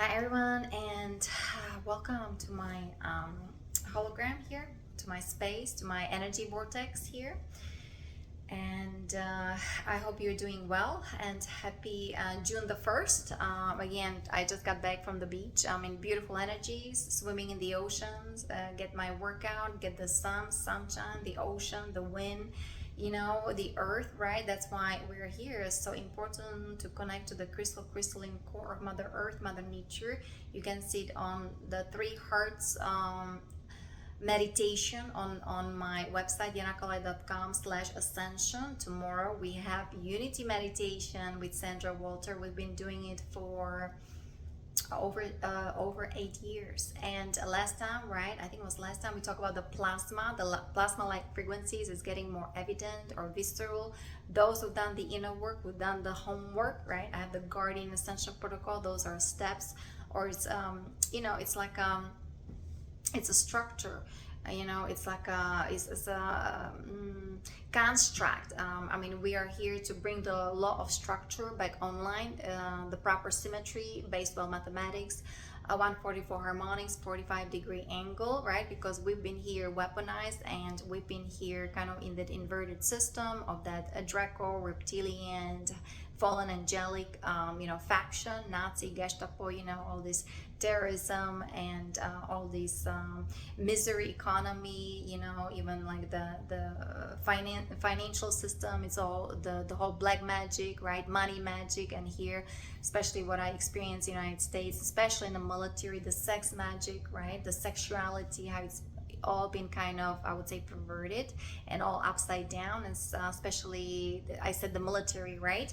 Hi everyone, and welcome to my hologram here, to my space, to my energy vortex here. And I hope you're doing well and happy June the 1st. Again, I just got back from the beach. I'm in beautiful energies, swimming in the oceans, get my workout, get the sun, sunshine, the ocean, the wind, the earth, right? That's why we're here. It's so important to connect to the crystalline core of Mother Earth, Mother Nature. You can see it on the three hearts meditation on my website yanakalai.com/ascension. Tomorrow we have unity meditation with Sandra Walter. We've been doing it for over 8 years, and last time, right, I think it was last time, we talked about the plasma like frequencies is getting more evident or visceral. Those who've done the inner work, who've done the homework, right? I have the Guardian Ascension protocol. Those are steps, or it's it's like it's a structure, it's like it's a construct. I mean, we are here to bring the law of structure back online, the proper symmetry based on mathematics, 144 harmonics, 45-degree angle, right? Because we've been here weaponized, and we've been here kind of in that inverted system of that Draco, reptilian, fallen angelic, faction, Nazi, Gestapo, all this terrorism and all this misery economy, even like the financial system. It's all the whole black magic, right? Money magic. And here, especially what I experience in the United States, especially in the military, the sex magic, right? The sexuality, how it's all been kind of, I would say, perverted and all upside down. And especially, I said the military, right?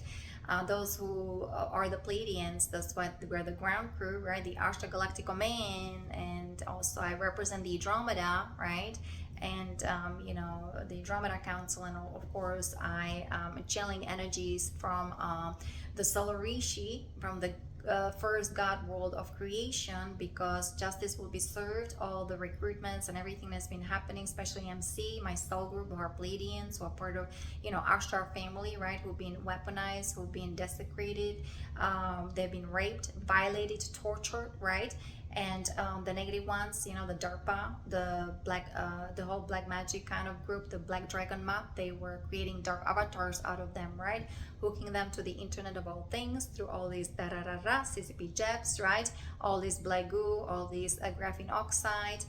Those who are the Pleiadians, that's what we're the ground crew, right? The Ashtar Galactic Command, and also I represent the Andromeda, right? And the Andromeda Council, and of course I am channeling energies from the Solar Rishi, from the first God world of creation, because justice will be served. All the recruitments and everything that's been happening, especially MC, my soul group, who are Pleiadians, who are part of Ashtar family, right? Who've been weaponized, who've been desecrated, they've been raped, violated, tortured, right? And the negative ones, the DARPA, the whole black magic kind of group, the Black Dragon map, they were creating dark avatars out of them, right? Hooking them to the Internet of all things through all these CCP jabs, right? All this black goo, all this graphene oxide,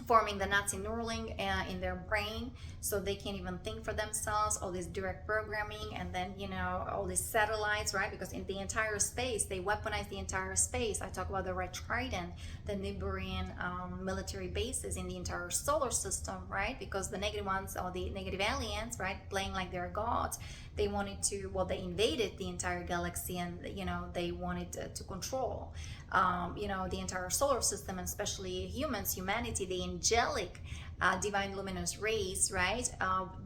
forming the Nazi Neuralink in their brain, so they can't even think for themselves. All this direct programming, and then all these satellites, right? Because in the entire space, they weaponize the entire space. I talk about the Red Trident, the Niburian military bases in the entire solar system, right? Because the negative ones, or the negative aliens, right, playing like they're gods, they wanted to, well, they invaded the entire galaxy, and they wanted to control the entire solar system, and especially humans, humanity, the angelic divine luminous race, right?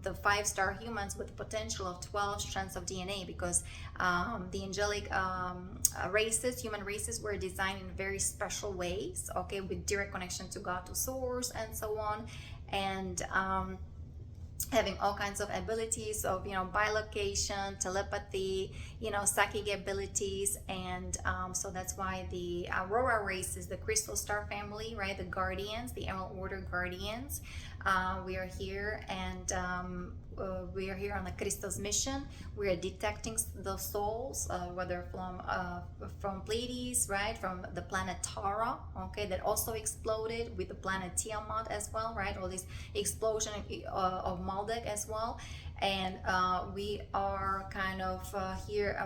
The 5-star humans with the potential of 12 strands of DNA, because the angelic races, human races, were designed in very special ways, okay, with direct connection to God, to source, and so on. And having all kinds of abilities of bilocation, telepathy, psychic abilities. And so that's why the Aurora race is the crystal star family, right? The guardians, the Emerald Order guardians. We are here, and we are here on the Christos mission. We are detecting the souls, whether from Pleiades, right, from the planet Tara, okay, that also exploded with the planet Tiamat as well, right? All this explosion of Maldek as well. And we are kind of here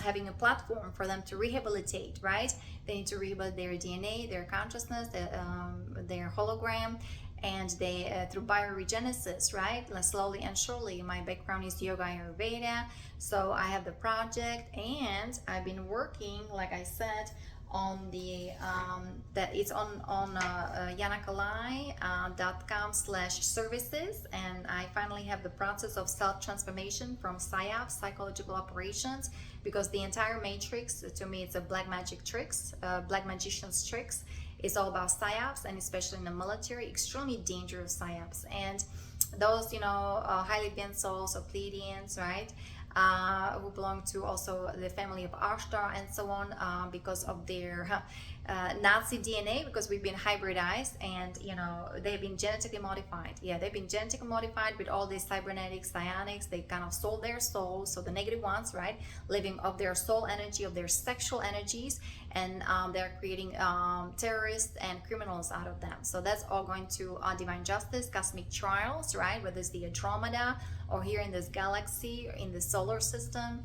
having a platform for them to rehabilitate, right? They need to rehabilitate their DNA, their consciousness, their hologram, and they through bioregenesis, right? Slowly and surely. My background is yoga ayurveda, so I have the project, and I've been working, like I said, on the that it's on yanakalai.com/services, and I finally have the process of self-transformation from Psyops, psychological operations, because the entire matrix, to me, it's a black magic tricks, black magician's tricks. It's all about Psyops, and especially in the military, extremely dangerous Psyops. And those highly bent souls of Pleiadians, right, who belong to also the family of Ashtar and so on, because of their Nazi DNA, because we've been hybridized, and they've been genetically modified. Yeah, they've been genetically modified with all these cybernetics, psionics. They kind of sold their soul, so the negative ones, right, living of their soul energy, of their sexual energies, and they're creating terrorists and criminals out of them. So that's all going to divine justice, cosmic trials, right, whether it's the Andromeda or here in this galaxy, or in the solar system,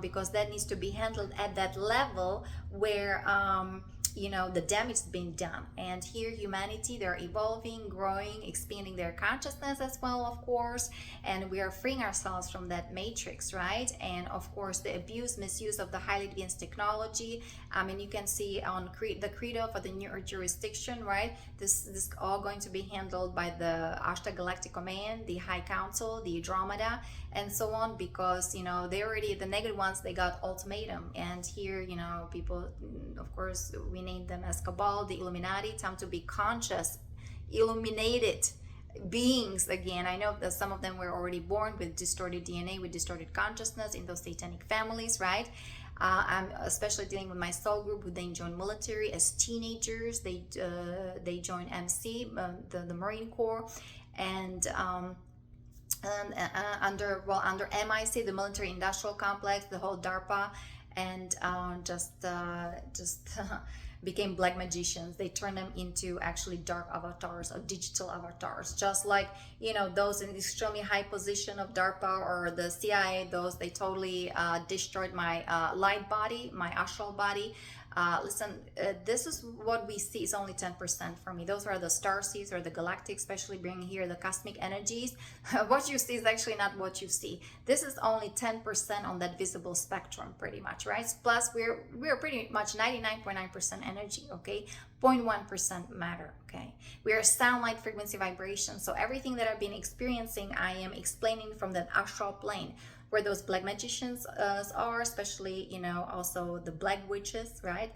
because that needs to be handled at that level where the damage is being done. And here humanity, they're evolving, growing, expanding their consciousness as well, of course, and we are freeing ourselves from that matrix, right? And of course the abuse, misuse of the highly advanced technology. I mean, you can see on the credo for the new jurisdiction, right, this is all going to be handled by the Ashtar Galactic Command, the High Council, the Andromeda, and so on, because they already, the negative ones, they got ultimatum. And here people, of course, we named them as Cabal, the Illuminati, time to be conscious, illuminated beings again. I know that some of them were already born with distorted DNA, with distorted consciousness in those satanic families, right? I'm especially dealing with my soul group who then joined military as teenagers. They joined MC, the Marine Corps, and under MIC, the military industrial complex, the whole DARPA, and just became black magicians. They turned them into actually dark avatars or digital avatars, just like those in extremely high position of DARPA or the CIA. Those, they totally destroyed my light body, my astral body. Listen, this is what we see is only 10% for me. Those are the star seeds or the galactic, especially bringing here the cosmic energies. What you see is actually not what you see. This is only 10% on that visible spectrum, pretty much, right? Plus, we're pretty much 99.9% energy, okay? 0.1% matter, okay? We are sound, light, frequency, vibration. So everything that I've been experiencing, I am explaining from that astral plane, where those black magicians are, especially also the black witches, right?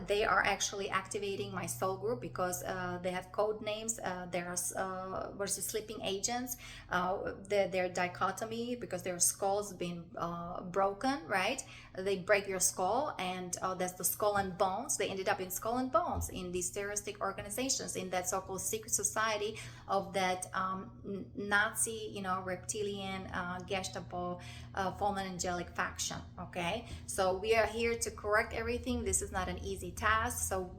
They are actually activating my soul group because they have code names. There's versus sleeping agents, their dichotomy, because their skulls been broken, right? They break your skull, and that's the skull and bones. They ended up in skull and bones in these terroristic organizations, in that so-called secret society of that Nazi, reptilian, Gestapo, fallen angelic faction. Okay, so we are here to correct everything. This is not an easy task. So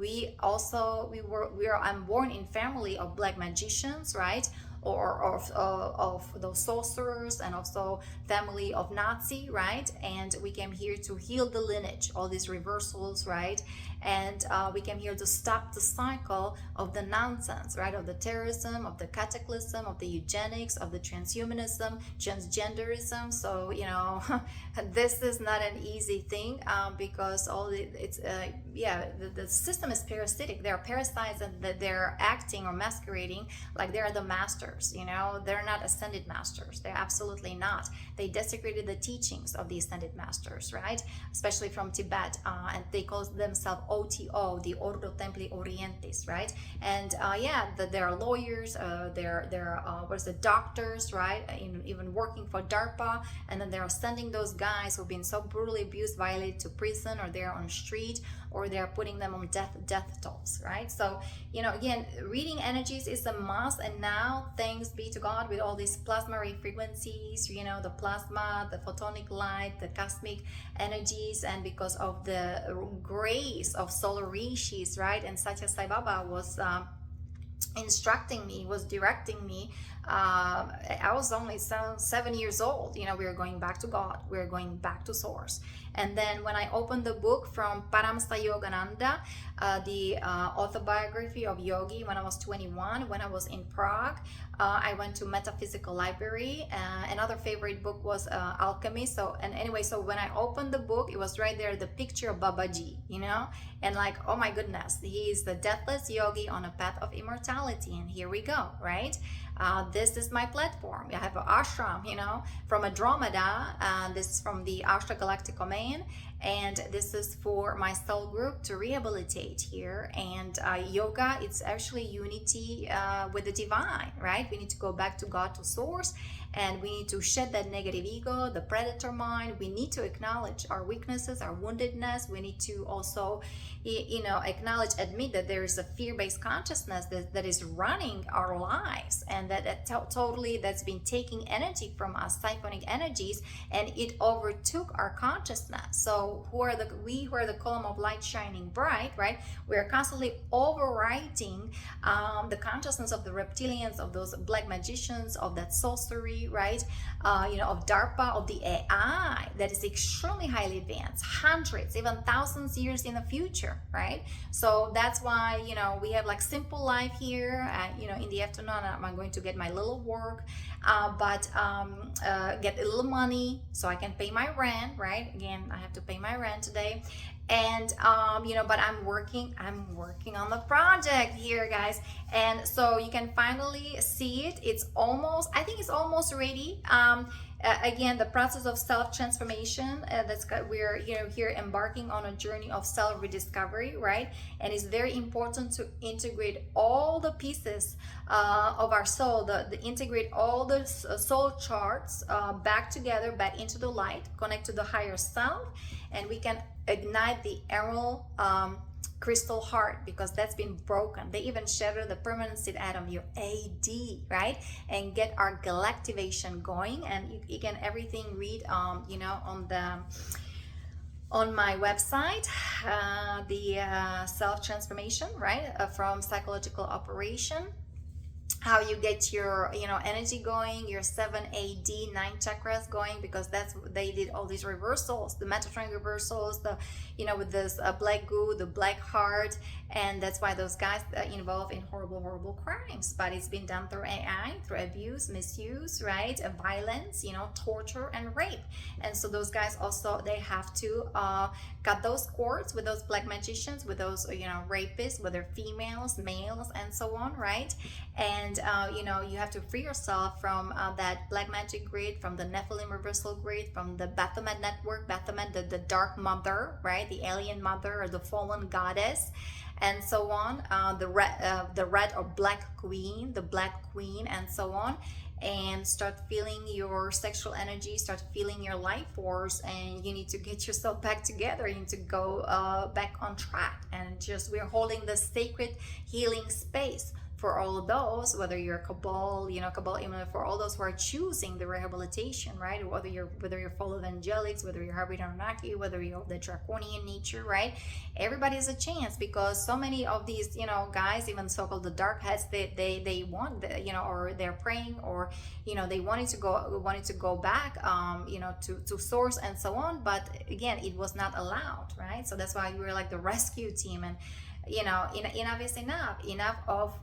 I'm born in family of black magicians, right? Or of those sorcerers, and also family of Nazi, right? And we came here to heal the lineage, all these reversals, right? And we came here to stop the cycle of the nonsense, right? Of the terrorism, of the cataclysm, of the eugenics, of the transhumanism, transgenderism. So this is not an easy thing, because the system is parasitic. They're parasites, and they're acting or masquerading like they're the masters. They're not ascended masters. They're absolutely not. They desecrated the teachings of the ascended masters, right? Especially from Tibet, and they call themselves OTO, the Ordo Templi Orientis, right? And there are lawyers, they're doctors, right? Even working for DARPA, and then they're sending those guys who've been so brutally abused, violated, to prison, or they're on street, or they're putting them on death tolls, right? So again, reading energies is a must. And now, thanks be to God, with all these plasma ray frequencies, the plasma, the photonic light, the cosmic energies, and because of the grace of solar rishis, right? And Satya Sai Baba was instructing me, was directing me. I was only 7 years old. We were going back to God. We were going back to source. And then when I opened the book from Paramsa Yogananda, the autobiography of Yogi, when I was 21, when I was in Prague, I went to Metaphysical Library. Another favorite book was Alchemy. So when I opened the book, it was right there, the picture of Babaji, and like, oh my goodness, he is the deathless yogi on a path of immortality. And here we go, right? This is my platform. I have an ashram, from Andromeda. This is from the Ashtar Galactic Command, and this is for my soul group to rehabilitate here. And yoga, it's actually unity with the divine, right? We need to go back to God, to source, and we need to shed that negative ego, the predator mind. We need to acknowledge our weaknesses, our woundedness. We need to also, acknowledge, admit that there is a fear-based consciousness that is running our lives, and that totally that's been taking energy from us, siphoning energies, and it overtook our consciousness. So who are the column of light shining bright, right? We are constantly overwriting the consciousness of the reptilians, of those black magicians, of that sorcery, right? Of DARPA, of the AI that is extremely highly advanced, hundreds, even thousands years in the future, right? So that's why, we have like simple life here. In the afternoon, I'm going to get my little work, but get a little money so I can pay my rent, right? Again, I have to pay my rent today. And but I'm working on the project here, guys, and so you can finally see it. I think it's almost ready. Again, the process of self-transformation, we're here embarking on a journey of self-rediscovery, right? And it's very important to integrate all the pieces of our soul, integrate all the soul charts back together, back into the light, connect to the higher self, and we can ignite the emerald crystal heart, because that's been broken. They even shatter the permanent seed atom, your AD, right? And get our galactivation going. And you can everything read on my website, the self-transformation, right? From psychological operation, how you get your energy going, your 7 AD 9 chakras going, because they did all these reversals, the Metatron reversals, with this black goo, the black heart, and that's why those guys involved in horrible crimes. But it's been done through AI, through abuse, misuse, right? Violence, torture and rape. And so those guys also, they have to cut those cords with those black magicians, with those rapists, whether females, males, and so on, right? And you have to free yourself from that black magic grid, from the Nephilim reversal grid, from the Baphomet network, Baphomet, the dark mother, right? The alien mother, or the fallen goddess, and so on. The red or black queen, the black queen, and so on. And start feeling your sexual energy, start feeling your life force, and you need to get yourself back together. You need to go back on track, and we're holding the sacred healing space for all of those, whether you're Cabal, for all those who are choosing the rehabilitation, right? Whether you're full of angelics, whether you're Harvey Anunnaki, whether you're of the draconian nature, right? Everybody has a chance, because so many of these, guys, even so-called the dark heads, they want, or they're praying, or they wanted to go back, to source and so on. But again, it was not allowed, right? So that's why we're like the rescue team. And enough is enough of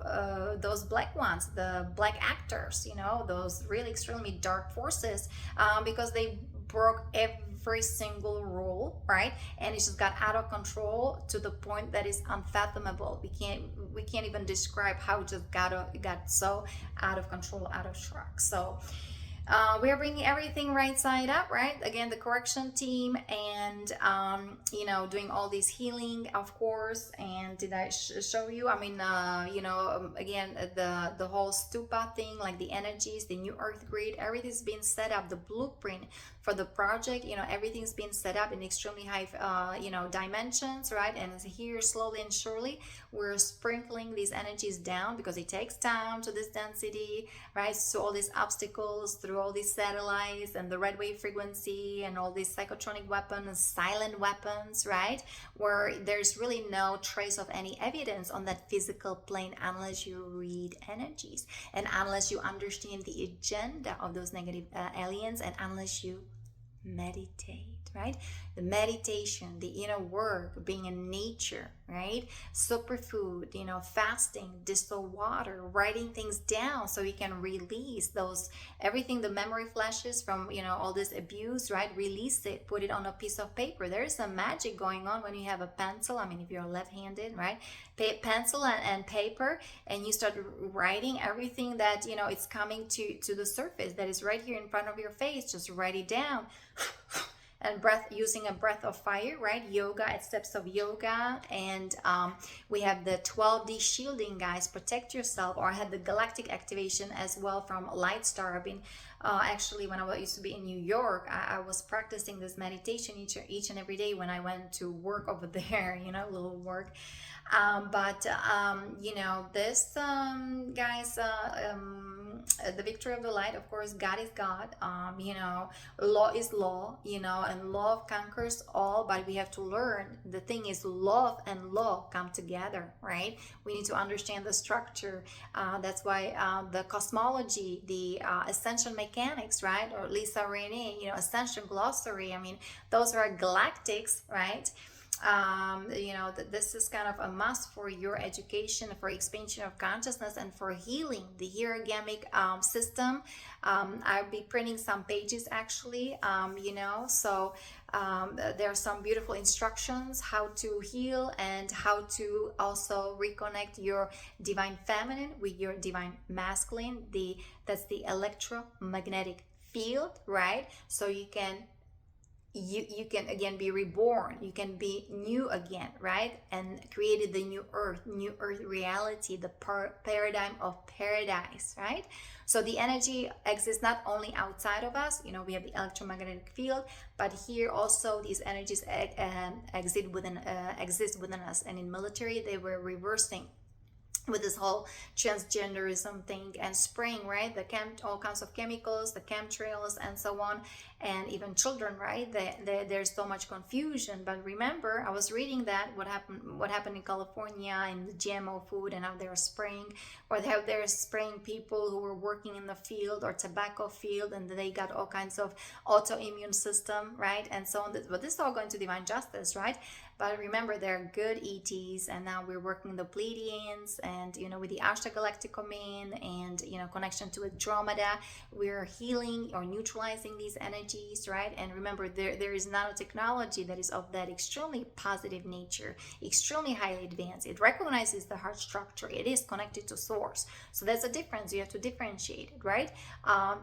those black ones, the black actors, those really extremely dark forces, because they broke every single rule, right? And it just got out of control to the point that is unfathomable. We can't even describe how it just got so out of control, out of track. So we are bringing everything right side up, right? Again, the correction team, and doing all this healing, of course. And did I show you? I mean, again, the whole stupa thing, like the energies, the new earth grid, everything's been set up. The blueprint for the project, everything's been set up in extremely high dimensions, right? And here, slowly and surely, we're sprinkling these energies down, because it takes time to this density, right? So all these obstacles through all these satellites and the red wave frequency and all these psychotronic weapons, silent weapons, right? Where there's really no trace of any evidence on that physical plane, unless you read energies, and unless you understand the agenda of those negative aliens, and unless you meditate, right? The meditation, the inner work, being in nature, right? Superfood, fasting, distilled water, writing things down so you can release everything, the memory flashes from, all this abuse, right? Release it, put it on a piece of paper. There is some magic going on when you have a pencil. I mean, if you're left-handed, right? Pencil and paper, and you start writing everything that, it's coming to the surface, that is right here in front of your face. Just write it down. and breath, using a breath of fire, right? Yoga, at steps of yoga. And we have the 12D shielding, guys, protect yourself. Or I had the galactic activation as well from Light Star. I've been actually, when I used to be in New York, I was practicing this meditation each and every day when I went to work over there, you know, little work. You know, this, guys, the victory of the light, of course, God is God. You know, law is law, you know, and love conquers all, but we have to learn. The thing is, love and law come together, right? We need to understand the structure. That's why the cosmology, the Ascension mechanics, right? Or Lisa Renee, you know, Ascension glossary. I mean, those are galactics, right? You know, this is kind of a must for your education, for expansion of consciousness, and for healing the hierogamic system. I'll be printing some pages actually, you know, so there are some beautiful instructions how to heal and how to also reconnect your divine feminine with your divine masculine. That's the electromagnetic field, right? So you can again be reborn, you can be new again, right? And created the new earth reality, the paradigm of paradise, right? So the energy exists not only outside of us, you know, we have the electromagnetic field, but here also these energies exist within us. And in military they were reversing with this whole transgenderism thing and spraying, right? All kinds of chemicals, the chemtrails and so on, and even children, right? There's so much confusion. But remember, I was reading that what happened in California in the GMO food, and how they're spraying, or they're spraying people who were working in the field or tobacco field, and they got all kinds of autoimmune system, right? And so on. But this is all going to divine justice, right? But remember, they're good ETs, and now we're working the Pleiadians, and you know, with the Ashtar galactic domain, and you know, connection to Andromeda, we're healing or neutralizing these energies, right? And remember, there is nanotechnology that is of that extremely positive nature, extremely highly advanced. It recognizes the heart structure. It is connected to source. So that's a difference. You have to differentiate it, right?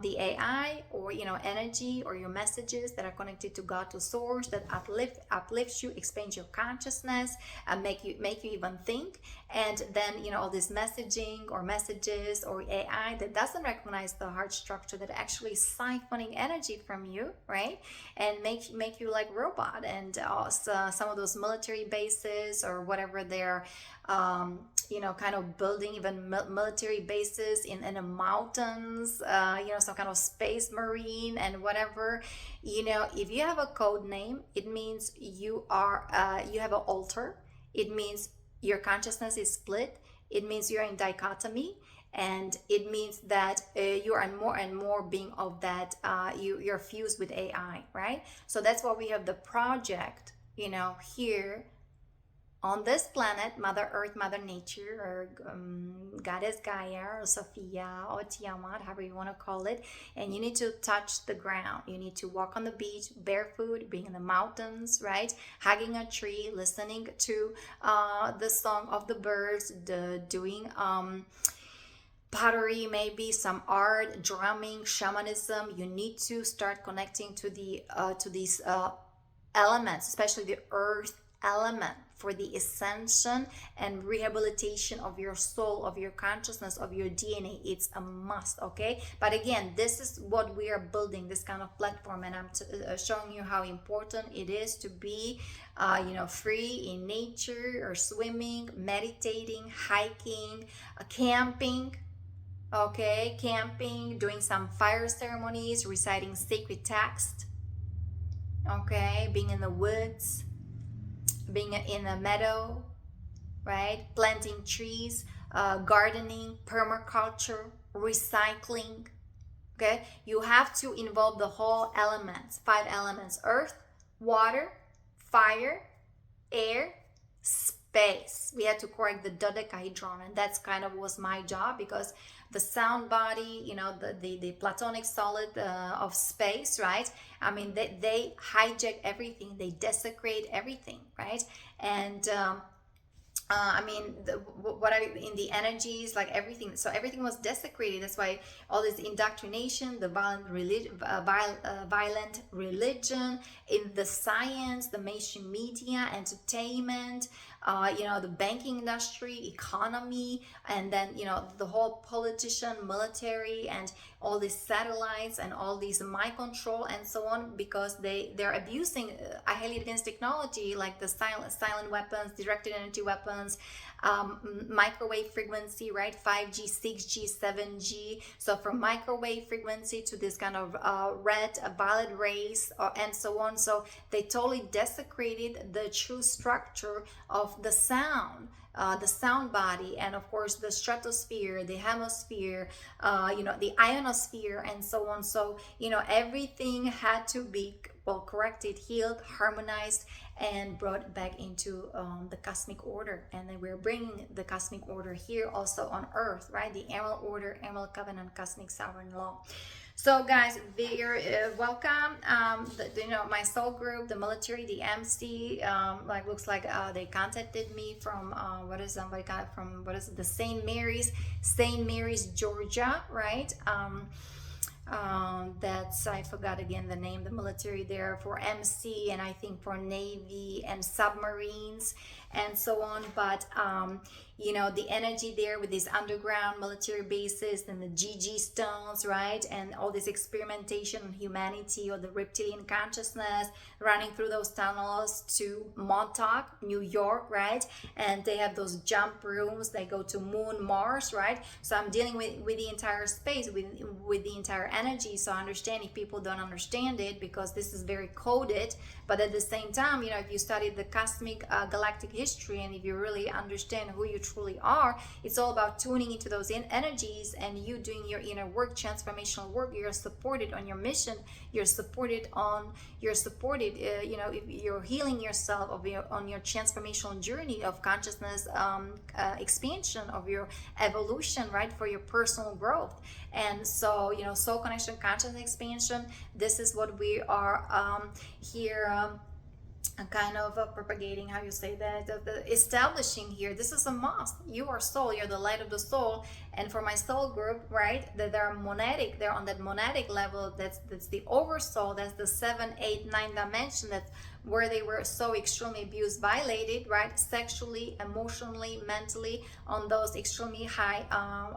The AI, or you know, energy, or your messages that are connected to God, to source, that uplifts you, expands your consciousness, and make you even think. And then, you know, all this messaging or messages or AI that doesn't recognize the heart structure, that actually siphoning energy from you, right? And make you like robot. And also some of those military bases or whatever they're you know, kind of building even military bases in the mountains, you know, some kind of space marine and whatever. You know, if you have a code name, it means you have an altar. It means your consciousness is split. It means you're in dichotomy. And it means that you are more and more being of that, you're fused with AI, right? So that's why we have the project, you know, here on this planet, Mother Earth, Mother Nature, or Goddess Gaia, or Sophia, or Tiamat, however you want to call it. And you need to touch the ground. You need to walk on the beach barefoot, being in the mountains, right? Hugging a tree, listening to the song of the birds, doing pottery, maybe some art, drumming, shamanism. You need to start connecting to these elements, especially the earth element, for the ascension and rehabilitation of your soul, of your consciousness, of your DNA. It's a must, okay? But again, this is what we are building, this kind of platform, and I'm showing you how important it is to be you know, free in nature, or swimming, meditating, hiking, camping, okay? Camping, doing some fire ceremonies, reciting sacred text, okay? Being in the woods, being in a meadow, right? Planting trees, gardening, permaculture, recycling, okay? You have to involve the whole elements, 5 elements: earth, water, fire, air, space. We had to correct the dodecahedron, and that's kind of was my job, because the sound body, you know, the platonic solid of space, right? I mean, they hijack everything, they desecrate everything, right? And I mean, what are in the energies, like everything. So everything was desecrated. That's why all this indoctrination, the violent religion, in the science, the mainstream media, entertainment, the banking industry, economy, and then the whole politician, military, and all these satellites and all these mind control and so on, because they're abusing a highly advanced technology like the silent weapons, directed energy weapons, microwave frequency, right? 5G, 6G, 7G. So from microwave frequency to this kind of red violet rays, and so on. So they totally desecrated the true structure of the sound. The sound body, and of course the stratosphere, the hemisphere, the ionosphere, and so on. So everything had to be corrected, healed, harmonized, and brought back into the cosmic order. And then we're bringing the cosmic order here also on Earth, right? The Emerald Order, Emerald Covenant, Cosmic Sovereign Law. So guys, very welcome. My soul group, the military, the MC, looks like they contacted me from the St. Mary's, Georgia, right? That's, I forgot again the name, the military there for MC, and I think for Navy and submarines and so on. But the energy there with these underground military bases and the GG stones, right? And all this experimentation on humanity or the reptilian consciousness running through those tunnels to Montauk, New York, right? And they have those jump rooms. They go to Moon, Mars, right? So I'm dealing with the entire space, with the entire energy. So I understand if people don't understand it, because this is very coded. But at the same time, if you study the cosmic galactic history, and if you really understand who you truly are, it's all about tuning into those energies and you doing your inner work, transformational work. You're supported on your mission. You're supported, if you're healing yourself on your transformational journey of consciousness expansion, of your evolution, right, for your personal growth. And so, soul connection, consciousness expansion, this is what we are here kind of propagating, how you say that, establishing here. This is a must. You are soul, you're the light of the soul. And for my soul group, right, that they're monadic, they're on that monadic level. That's the oversoul. That's the 7, 8, 9 dimension. That's where they were so extremely abused, violated, right, sexually, emotionally, mentally, on those extremely high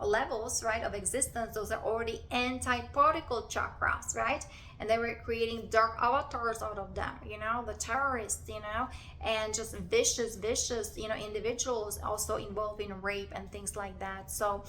levels, right, of existence. Those are already anti-particle chakras, right? And they were creating dark avatars out of them, the terrorists, and just vicious, individuals also involved in rape and things like that. So,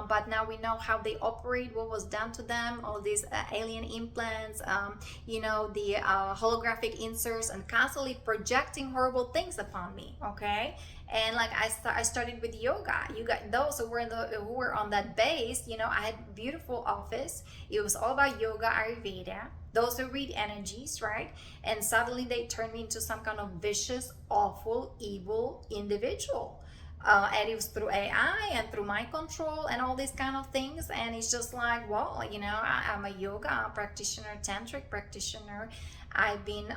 but now we know how they operate, what was done to them, all these alien implants, the holographic inserts, and constantly projecting horrible things upon me, okay? And like I started with yoga. You got those who were on that base. I had beautiful office. It was all about yoga, Ayurveda. Those who read energies, right? And suddenly they turned me into some kind of vicious, awful, evil individual. And it was through AI and through mind control and all these kind of things. And it's just like, well, I'm a yoga practitioner, tantric practitioner. I've been,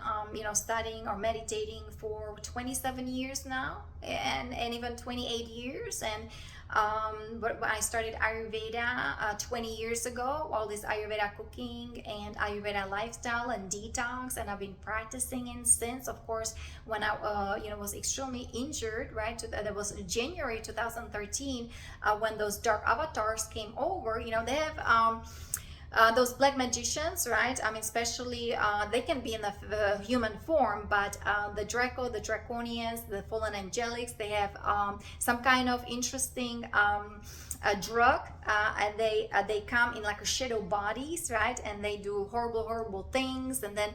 studying or meditating for 27 years now, and even 28 years. And but I started Ayurveda 20 years ago, all this Ayurveda cooking and Ayurveda lifestyle and detox, and I've been practicing it since. Of course, when I was extremely injured, right? That was January 2013, when those dark avatars came over. They have those black magicians, right? I mean, especially they can be in the human form, but the draconians, the fallen angelics, they have some kind of interesting drug, and they come in like a shadow bodies, right? And they do horrible things, and then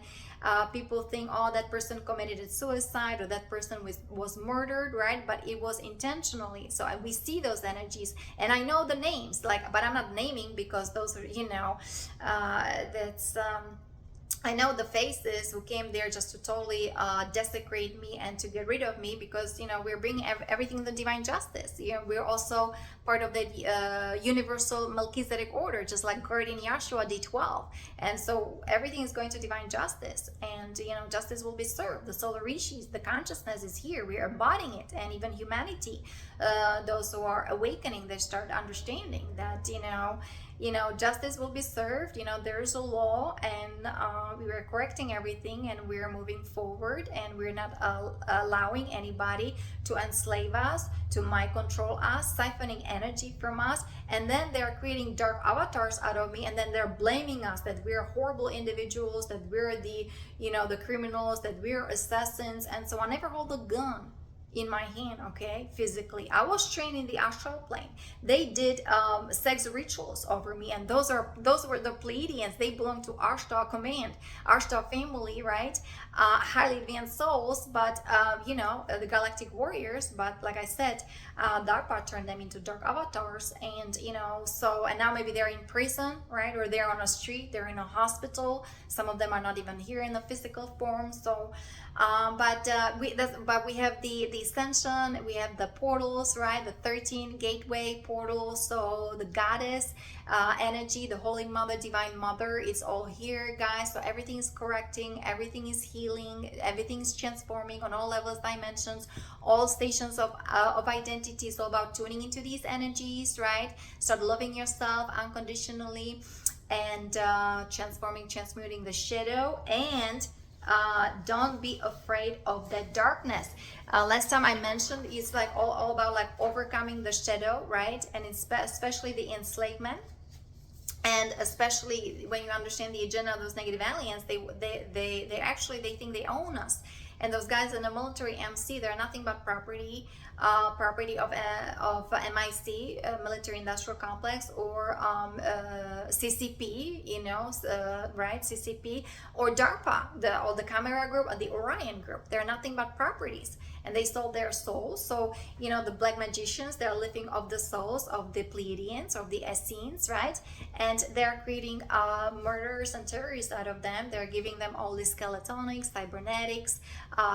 people think, oh, that person committed suicide, or that person was murdered, right? But it was intentionally. So we see those energies, and I know the names, but I'm not naming, because those are, that's I know the faces who came there just to totally desecrate me and to get rid of me, because we're bringing everything in the divine justice. We're also part of the universal Melchizedek order, just like Guardian Yahshua D12, and so everything is going to divine justice, and justice will be served. The solar rishis, the consciousness is here. We are embodying it, and even humanity, those who are awakening, they start understanding that justice will be served. There's a law, and we are correcting everything, and we're moving forward, and we're not allowing anybody to enslave us, to mind control us, siphoning energy from us. And then they're creating dark avatars out of me, and then they're blaming us that we're horrible individuals, that we're the criminals, that we're assassins. And so I never hold a gun in my hand, okay, physically. I was trained in the astral plane. They did sex rituals over me, and those were the Pleiadians. They belong to Ashtar command, Ashtar family, right? Highly advanced souls, but the galactic warriors. But like I said, DARPA turned them into dark avatars, and and now maybe they're in prison, right? Or they're on a street, they're in a hospital. Some of them are not even here in the physical form. So but we have the Ascension, we have the portals, right? The 13 gateway portals. So the goddess energy, the Holy Mother, Divine Mother, is all here, guys. So everything is correcting, everything is healing, everything is transforming on all levels, dimensions, all stations of identity. It's all about tuning into these energies, right? Start loving yourself unconditionally, and transmuting the shadow, and don't be afraid of that darkness. Last time I mentioned, it's like all about like overcoming the shadow, right? And it's especially the enslavement, and especially when you understand the agenda of those negative aliens, they actually think they own us. And those guys in the military MC, they're nothing but property of MIC, military industrial complex, or CCP, right? CCP, or DARPA, the Camera group, or the Orion group. They're nothing but properties, and they sold their souls. So the black magicians, they're living off the souls of the Pleiadians, of the Essenes, right? And they're creating murderers and terrorists out of them. They're giving them all these skeletonics, cybernetics,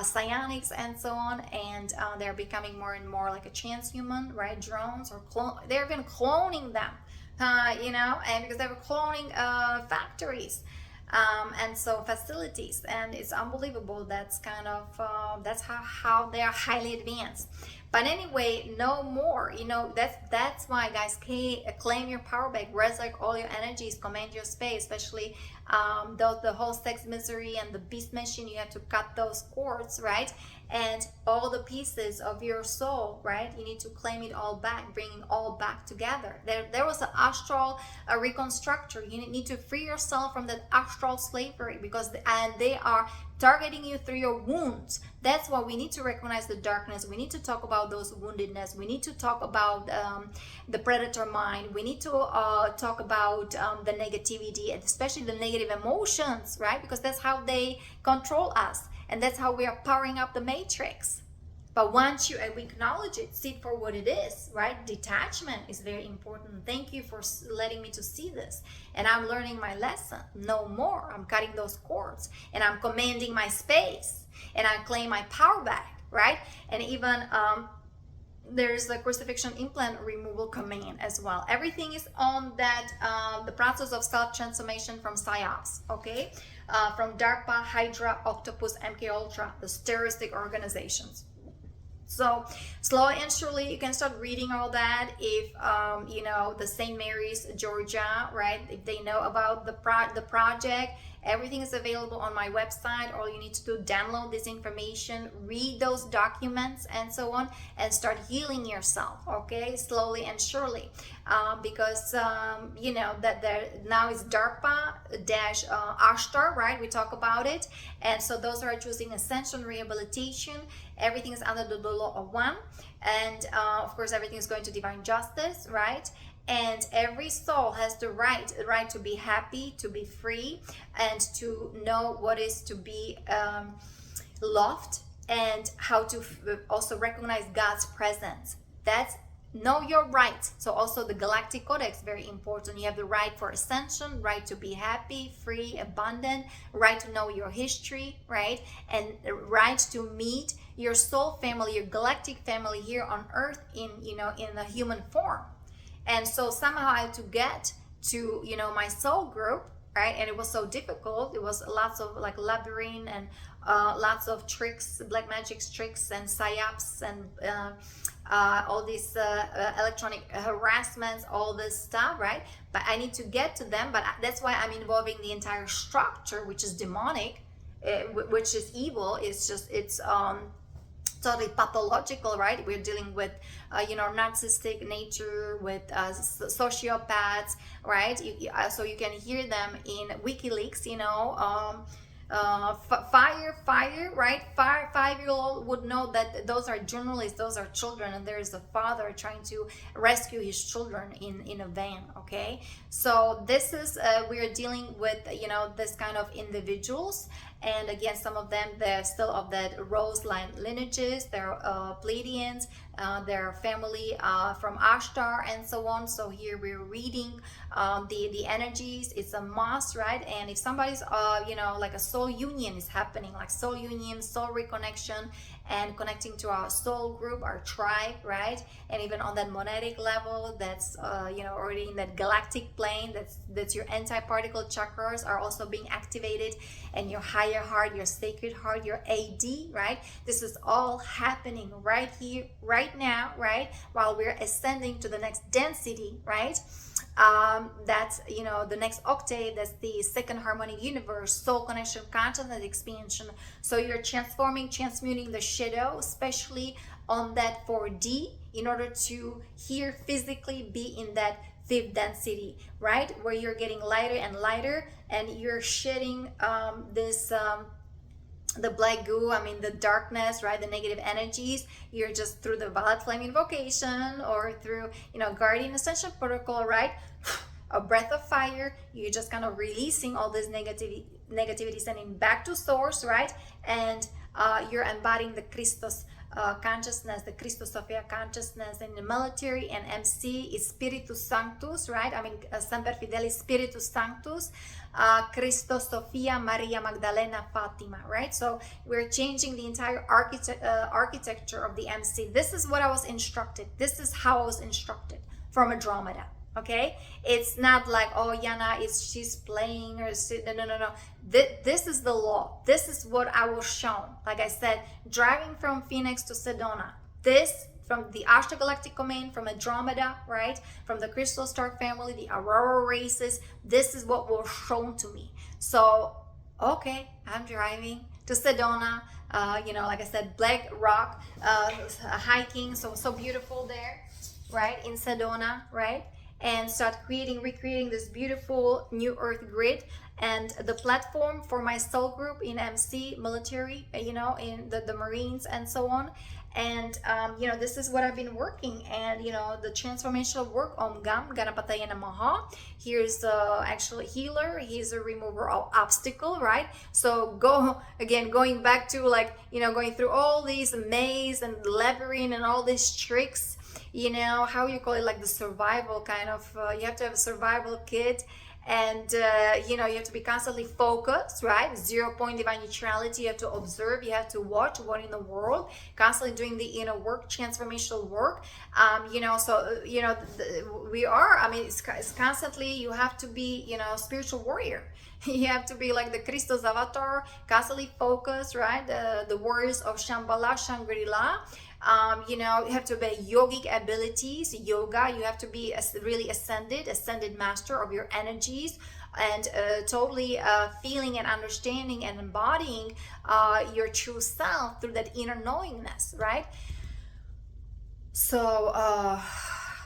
psionics, and so on, and they're becoming more and more like a transhuman, right? Drones, or they're even cloning them, and because they were cloning factories, and so facilities, and it's unbelievable. That's kind of that's how they are highly advanced. But anyway, no more. That's why, guys, claim your power back, resurrect all your energies, command your space, especially the whole sex misery and the beast machine. You have to cut those cords, right? And all the pieces of your soul, right? You need to claim it all back, bring it all back together. There was an astral reconstructor. You need to free yourself from that astral slavery, because they are targeting you through your wounds. That's why we need to recognize the darkness. We need to talk about those woundedness. We need to talk about the predator mind. We need to talk about the negativity, and especially the negative emotions, right? Because that's how they control us, and that's how we are powering up the matrix. But once you acknowledge it, see it for what it is, right? Detachment is very important. Thank you for letting me to see this. And I'm learning my lesson. No more. I'm cutting those cords, and I'm commanding my space, and I claim my power back, right? And even there's the crucifixion implant removal command as well. Everything is on that, the process of self-transformation from Psyops, okay? From DARPA, Hydra, Octopus, MK Ultra, the terroristic organizations. So slowly and surely you can start reading all that. If the St. Mary's, Georgia, right, if they know about the project, everything is available on my website. All you need to do, download this information, read those documents, and so on, and start healing yourself, okay, slowly and surely, because that there now is DARPA Ashtar, right? We talk about it, and so those are choosing Ascension, rehabilitation. Everything is under the law of one, and of course everything is going to divine justice, right? And every soul has the right to be happy, to be free, and to know what is to be loved, and how to also recognize God's presence. That's know your rights. So also the Galactic Codex, very important. You have the right for ascension, right to be happy, free, abundant, right to know your history, right? And right to meet your soul family, your galactic family here on earth in, in a human form. And so somehow I had to get to, my soul group, right? And it was so difficult. It was lots of like labyrinth and lots of tricks, black magic tricks and psyops and all these electronic harassments, all this stuff, right? But I need to get to them. But that's why I'm involving the entire structure, which is demonic, which is evil. It's totally pathological, right? We're dealing with narcissistic nature, with sociopaths, right? So you can hear them in WikiLeaks, fire, right? 5-year-old would know that those are journalists, those are children, and there is a father trying to rescue his children in a van. Okay, so this is we're dealing with this kind of individuals. And again, some of them, they're still of that rose line lineages. They're Pleiadians, their family from Ashtar and so on. So here we're reading the energies. It's a must, right? And if somebody's like a soul union is happening, like soul union, soul reconnection, and connecting to our soul group, our tribe, right? And even on that monetic level, that's already in that galactic plane, that's your anti-particle chakras are also being activated, and your higher heart, your sacred heart, your AD, right? This is all happening right here, right now, right? While we're ascending to the next density, right? That's the next octave, that's the second harmonic universe, soul connection, consciousness expansion. So you're transmuting the shadow, especially on that 4D, in order to here physically be in that fifth density, right? Where you're getting lighter and lighter, and you're shedding the black goo, the darkness, right? The negative energies. You're just through the violet flame invocation or through, guardian ascension protocol, right? A breath of fire. You're just kind of releasing all this negativity, sending back to source, right? And you're embodying the Christos consciousness, the Christos Sophia consciousness. In the military and MC is Spiritus Sanctus, right? Semper Fidelis Spiritus Sanctus, Christos Sophia, Maria Magdalena, Fatima, right? So we're changing the entire architecture of the MC. This is what I was instructed. This is how I was instructed from Andromeda. Okay, it's not like, oh, Yana, she's playing or no. This is the law. This is what I was shown. Like I said, driving from Phoenix to Sedona, this from the Ashtar Galactic Domain, from Andromeda, right? From the Crystal Star family, the Aurora races. This is what was shown to me. So, okay, I'm driving to Sedona. Like I said, Black Rock, hiking, so beautiful there, right? In Sedona, right? And start recreating this beautiful new earth grid, and the platform for my soul group in MC military, in the Marines and so on. And this is what I've been working, and the transformational work, Om Gam Ganapataya Namaha. Here's actually healer. He's a remover of obstacle, right? So going back to going through all these maze and labyrinth and all these tricks, how you call it, like the survival kind of, you have to have a survival kit, and you have to be constantly focused, right? 0 point divine neutrality. You have to observe, you have to watch what in the world, constantly doing the inner work, transformational work. We are, it's constantly, you have to be, spiritual warrior. You have to be like the Christos avatar, constantly focused, right? The warriors of Shambhala, Shangri-La. You have to be yogic abilities, yoga. You have to be really ascended master of your energies, and totally feeling and understanding and embodying your true self through that inner knowingness, right? So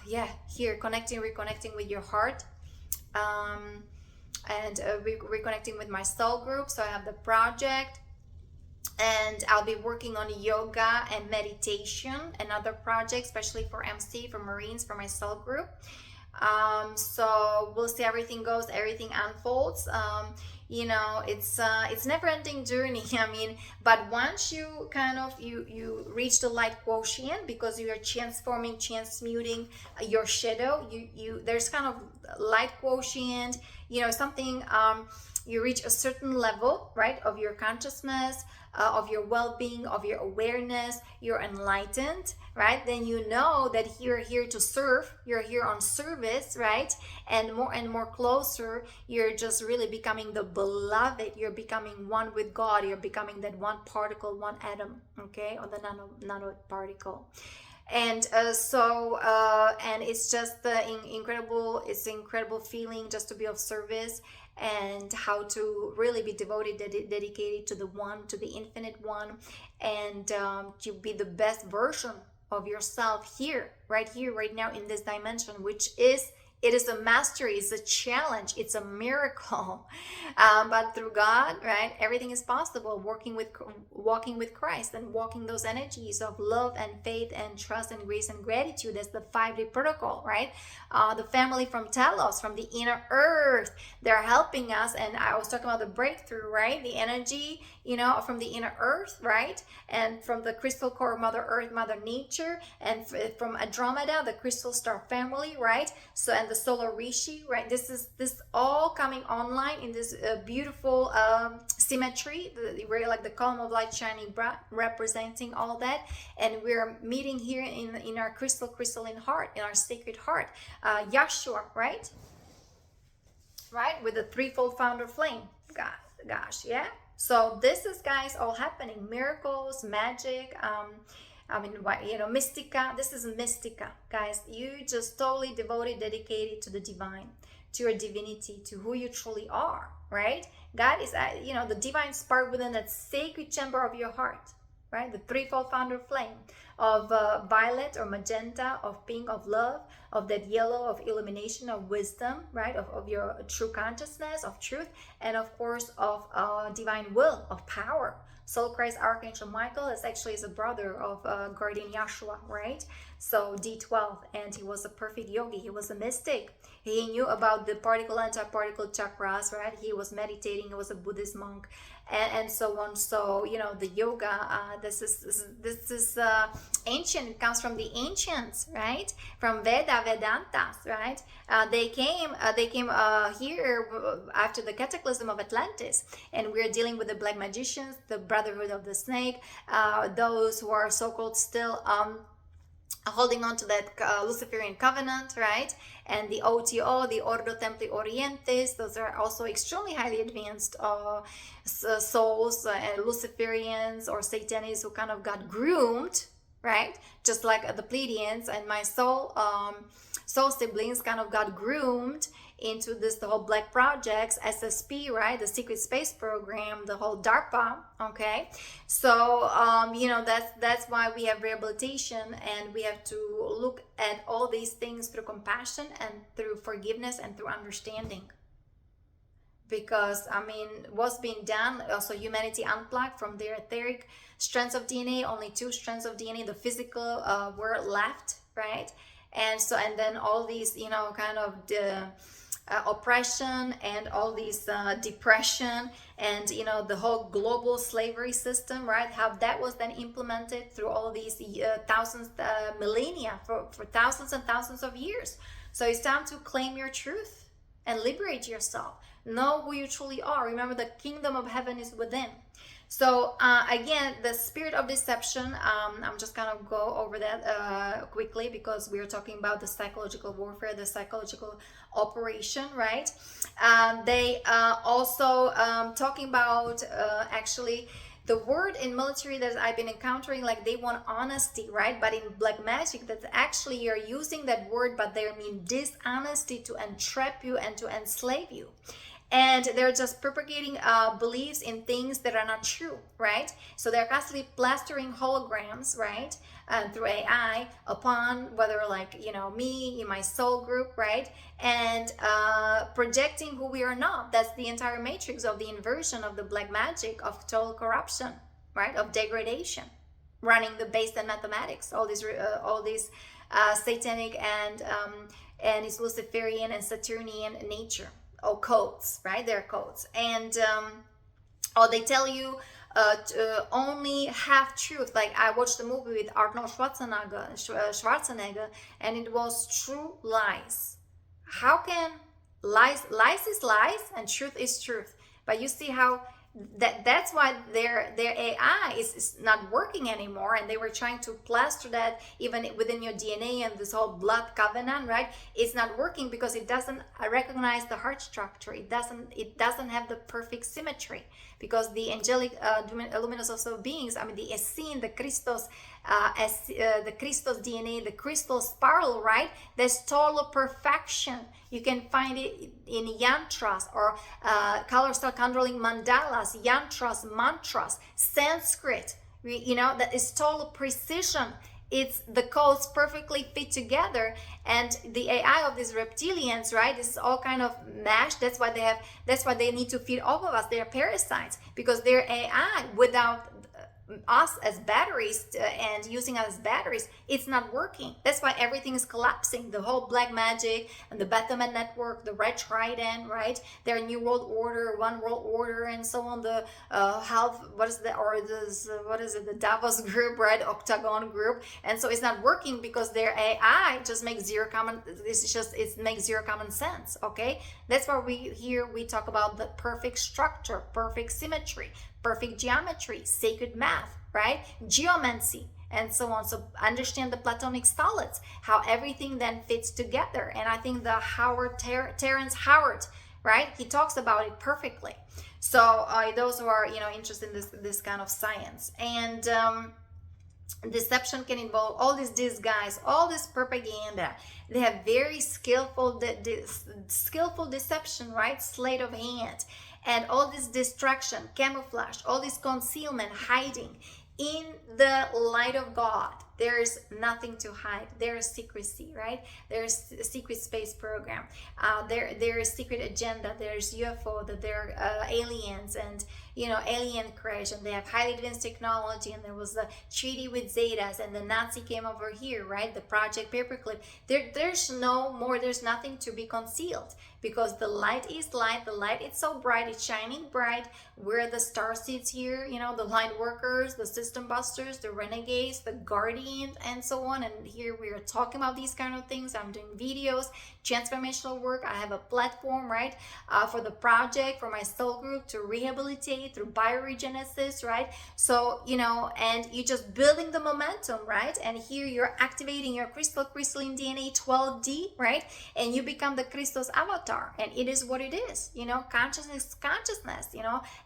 here reconnecting with your heart, and reconnecting with my soul group. So I have the project, and I'll be working on yoga and meditation, another project, especially for MC, for Marines, for my soul group. So we'll see, everything unfolds. you know, it's never-ending journey. I mean, but once you kind of you reach the light quotient, because you are transmuting your shadow, you there's kind of light quotient, you know, something, you reach a certain level, right, of your consciousness, of your well-being, of your awareness, you're enlightened, right? Then you know that you're here to serve, you're here on service, right? And more closer, you're just really becoming the beloved, you're becoming one with God, you're becoming that one particle, one atom, okay, or the nano particle. And and it's just it's an incredible feeling just to be of service, and how to really be devoted, dedicated to the one, to the infinite one, and to be the best version of yourself here, right now in this dimension, which it is a mastery, it's a challenge, it's a miracle. But through God, right, everything is possible. Walking with Christ, and walking those energies of love and faith and trust and grace and gratitude. That's the 5-day protocol, right? The family from Telos, from the inner earth, they're helping us. And I was talking about the breakthrough, right? The energy, you know, from the inner earth, right? And from the crystal core, Mother Earth, Mother Nature, and from Andromeda, the crystal star family, right? So, and the solar Rishi, right? This all coming online in this beautiful symmetry, we're like the column of light shining bright, representing all that. And we're meeting here in our crystalline heart, in our sacred heart, Yahshua, right, with the threefold founder flame. Gosh, yeah. So this is, guys, all happening, miracles, magic, I mean, you know, Mystica. This is Mystica, guys. You just totally devoted, dedicated to the divine, to your divinity, to who you truly are, right? God is, you know, the divine spark within that sacred chamber of your heart, right? The threefold founder flame of violet or magenta, of pink, of love, of that yellow, of illumination, of wisdom, right? Of your true consciousness, of truth, and of course of divine will, of power. Soul Christ Archangel Michael is a brother of Guardian Yahshua, right? So D12, and he was a perfect yogi. He was a mystic. He knew about the particle, anti-particle chakras, right? He was meditating. He was a Buddhist monk, and so on. So, you know, the yoga, this is ancient. It comes from the ancients, right? From Vedantas, right? They came here after the cataclysm of Atlantis, and we're dealing with the black magicians, the Brotherhood of the Snake, those who are so-called still holding on to that Luciferian covenant, right? And the OTO, the Ordo Templi Orientis, those are also extremely highly advanced souls, Luciferians or Satanists who kind of got groomed, right? Just like the Pleiadians and my soul siblings kind of got groomed into the whole black projects, SSP, right? The secret space program, the whole DARPA, okay? So, you know, that's why we have rehabilitation, and we have to look at all these things through compassion and through forgiveness and through understanding. Because, I mean, what's being done, also humanity unplugged from their etheric strands of DNA, only 2 strands of DNA, the physical were left, right? And so, and then all these, you know, kind of the oppression and all these depression, and, you know, the whole global slavery system, right? How that was then implemented through all these thousands, millennia, for thousands and thousands of years. So it's time to claim your truth and liberate yourself. Know who you truly are. Remember, the kingdom of heaven is within. So again, the spirit of deception, I'm just gonna go over that quickly, because we are talking about the psychological warfare, the psychological operation, right? They also talking about actually the word in military that I've been encountering, like they want honesty, right? But in black magic, that's actually, you're using that word, but they mean dishonesty, to entrap you and to enslave you. And they're just propagating beliefs in things that are not true, right? So they're constantly plastering holograms, right? Through AI upon, whether like, you know, me in my soul group, right? And projecting who we are not. That's the entire matrix of the inversion of the black magic, of total corruption, right? Of degradation, running the base and mathematics, all these satanic and its Luciferian and Saturnian nature. codes, right? They're codes. And or they tell you only half truth. Like I watched a movie with Arnold Schwarzenegger, and it was true lies. How can lies is lies and truth is truth? But you see how that's why their AI is not working anymore, and they were trying to plaster that even within your DNA and this whole blood covenant, right? It's not working because it doesn't recognize the heart structure. It doesn't have the perfect symmetry, because the angelic luminous also beings, I mean the Essene, the Christos, the Christos DNA, the crystal spiral, right? There's total perfection. You can find it in yantras or color star controlling mandalas, yantras, mantras, Sanskrit. That is total precision. It's the codes perfectly fit together, and the AI of these reptilians, right? This is all kind of mashed. That's why they need to feed off of us. They're parasites, because their AI without us as batteries and using us as batteries, it's not working. That's why everything is collapsing. The whole black magic and the Baphomet network, the Red Trident, right? Their New World Order, One World Order, and so on. The the Davos group, right? Octagon group. And so it's not working because their AI just makes it makes zero common sense. Okay, that's why we talk about the perfect structure, perfect symmetry, perfect geometry, sacred math, right? Geomancy, and so on. So understand the Platonic solids, how everything then fits together. And I think the Terence Howard, right? He talks about it perfectly. So those who are interested in this kind of science. And deception can involve all this disguise, all this propaganda. They have very skillful deception, right? Sleight of hand. And all this distraction, camouflage, all this concealment, hiding. In the light of God, there is nothing to hide. There is secrecy, right? There's a secret space program. There is secret agenda. There's UFO. That there are aliens and alien creation. They have highly advanced technology, and there was the treaty with Zetas, and the Nazi came over here, right? The Project Paperclip. There's no more. There's nothing to be concealed, because the light is light. The light is so bright. It's shining bright. We're the star seeds here. The light workers, the system busters, the renegades, the guardians, and so on. And here we are talking about these kind of things. I'm doing videos, transformational work. I have a platform, right, for the project, for my soul group to rehabilitate through bioregenesis, right? So, and you're just building the momentum, right? And here you're activating your crystalline DNA 12D, right? And you become the Christos avatar, and it is what it is. Consciousness,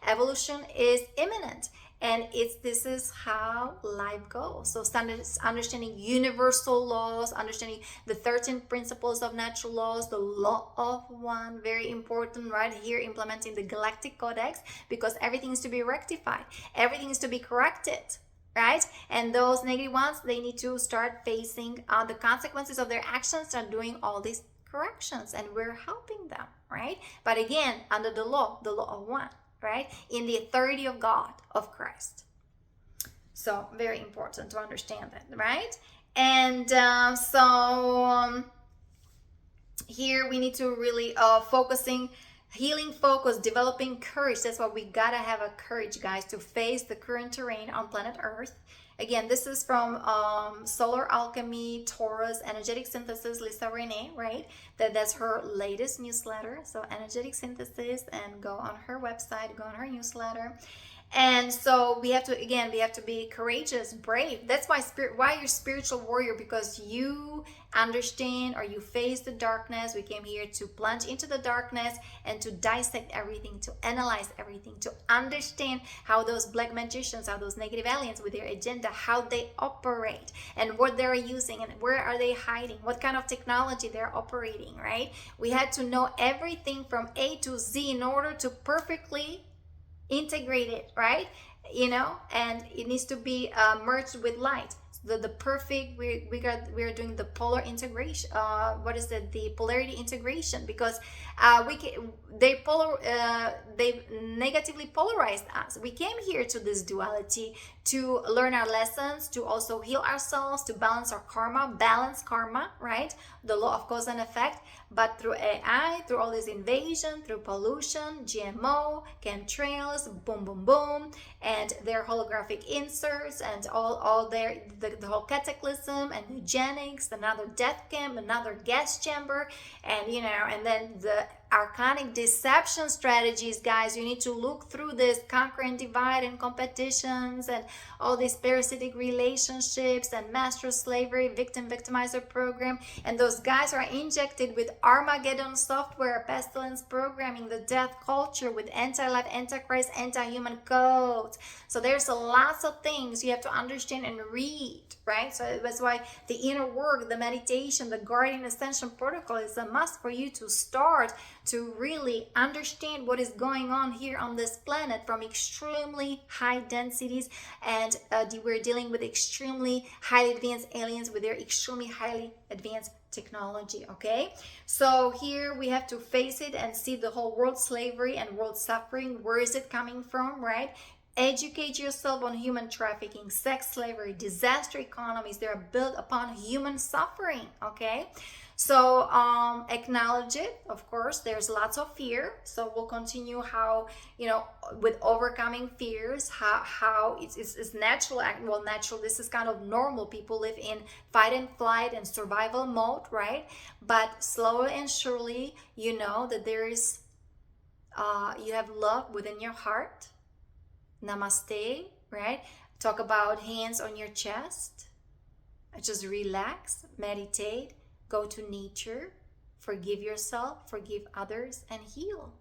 evolution is imminent. And this is how life goes. So understanding universal laws, understanding the 13 principles of natural laws, the law of one, very important, right? Here implementing the Galactic Codex, because everything is to be rectified. Everything is to be corrected, right? And those negative ones, they need to start facing the consequences of their actions, start doing all these corrections, and we're helping them, right? But again, under the law of one, right? In the authority of God, of Christ. So very important to understand that, right? And here we need to really healing focus, developing courage. That's why we gotta have a courage, guys, to face the current terrain on planet Earth. Again, this is from Solar Alchemy, Taurus, Energetic Synthesis, Lisa Renee, right? That's her latest newsletter. So Energetic Synthesis, and go on her website, go on her newsletter. And so we have to be courageous, brave. That's why you're a spiritual warrior, because you understand, or you face the darkness. We came here to plunge into the darkness and to dissect everything, to analyze everything, to understand how those black magicians, how those negative aliens with their agenda, how they operate, and what they're using, and where are they hiding, what kind of technology they're operating, right? We had to know everything from A to Z in order to perfectly integrate it, right? And it needs to be merged with light. The perfect, we are doing the polar integration. The polarity integration, because they negatively polarized us. We came here to this duality to learn our lessons, to also heal ourselves, to balance our karma, right? The law of cause and effect. But through AI, through all this invasion, through pollution, GMO, chemtrails, boom, boom, boom, and their holographic inserts, and all their the whole cataclysm and eugenics, another death camp, another gas chamber, and and then the archonic deception strategies, guys. You need to look through this conquer and divide and competitions and all these parasitic relationships and master slavery, victimizer program, and those guys are injected with Armageddon software, pestilence programming, the death culture with anti-life, antichrist, anti-human codes. So there's lots of things you have to understand and read, right? So that's why the inner work, the meditation, the guardian ascension protocol is a must for you to start to really understand what is going on here on this planet from extremely high densities, and we're dealing with extremely highly advanced aliens with their extremely highly advanced technology. Okay, so here we have to face it and see the whole world slavery and world suffering. Where is it coming from, right? Educate yourself on human trafficking, sex slavery, disaster economies. They are built upon human suffering. Okay, so acknowledge it. Of course, there's lots of fear, so we'll continue how with overcoming fears, how it's natural. Well, natural, this is kind of normal. People live in fight and flight and survival mode, right? But slowly and surely, that there is you have love within your heart. Namaste, right? Talk about hands on your chest. Just relax, meditate, go to nature, forgive yourself, forgive others, and heal.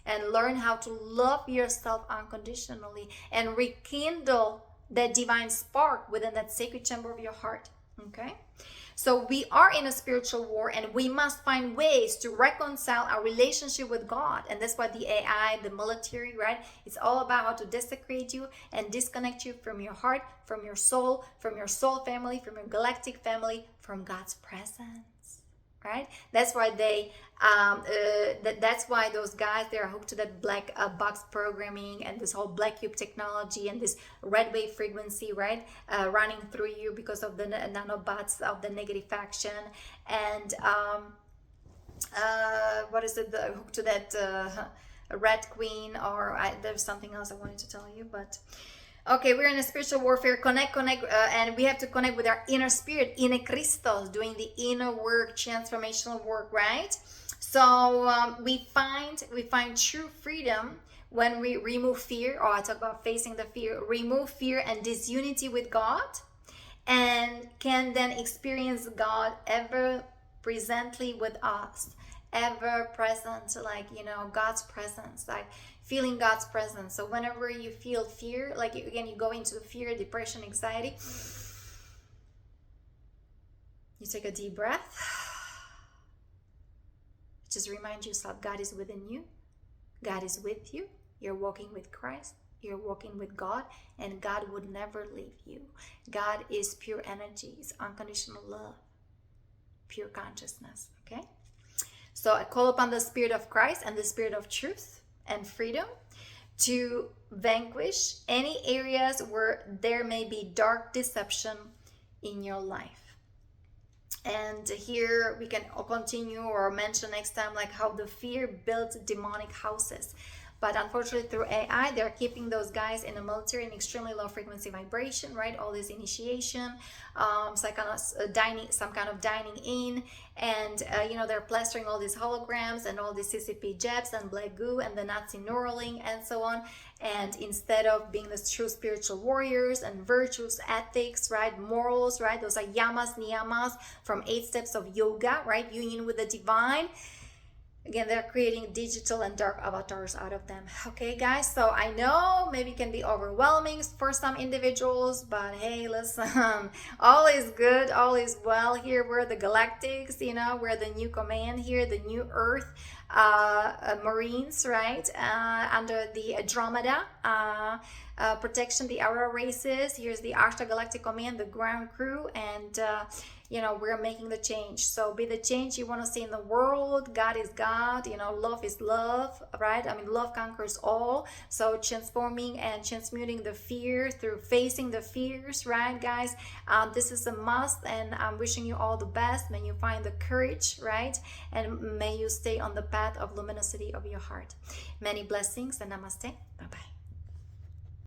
And learn how to love yourself unconditionally and rekindle that divine spark within that sacred chamber of your heart. Okay? So we are in a spiritual war, and we must find ways to reconcile our relationship with God. And that's why the AI, the military, right? It's all about how to desecrate you and disconnect you from your heart, from your soul family, from your galactic family, from God's presence, right? That's why that's why those guys, they are hooked to that black box programming and this whole black cube technology and this red wave frequency, right? Running through you because of the nanobots of the negative faction. And what is it? Hooked to that red queen, or there's something else I wanted to tell you, but okay, we're in a spiritual warfare. Connect, and we have to connect with our inner spirit, inner Christos, doing the inner work, transformational work, right? So we find true freedom when we remove fear. I talk about facing the fear, remove fear and disunity with God, and can then experience God ever presently with us, ever present, like God's presence, like feeling God's presence. So whenever you feel fear, like you go into fear, depression, anxiety, you take a deep breath. Just remind yourself God is within you. God is with you. You're walking with Christ. You're walking with God, and God would never leave you. God is pure energy. It's unconditional love, pure consciousness. Okay? So I call upon the Spirit of Christ and the Spirit of truth and freedom to vanquish any areas where there may be dark deception in your life. And here we can continue or mention next time like how the fear builds demonic houses. But unfortunately, through AI, they're keeping those guys in the military in extremely low frequency vibration, right? All this initiation, some kind of dining in, and they're plastering all these holograms and all these CCP jabs and black goo and the Nazi Neuralink and so on. And instead of being the true spiritual warriors and virtues, ethics, right, morals, right, those are yamas, niyamas from 8 steps of yoga, right, union with the divine. Again, they're creating digital and dark avatars out of them. Okay, guys, so I know maybe it can be overwhelming for some individuals, but hey, listen, all is good, all is well here. We're the Galactics, we're the new command here, the new Earth Marines, right, under the Andromeda protection, the Aurora races. Here's the Ashtar Galactic Command, the ground crew, and you know, we're making the change. So be the change you want to see in the world. God is God, you know, love is love, right? I mean, love conquers all. So transforming and transmuting the fear through facing the fears, right, guys? This is a must, and I'm wishing you all the best. May you find the courage, right? And may you stay on the path of luminosity of your heart. Many blessings, and namaste. Bye-bye.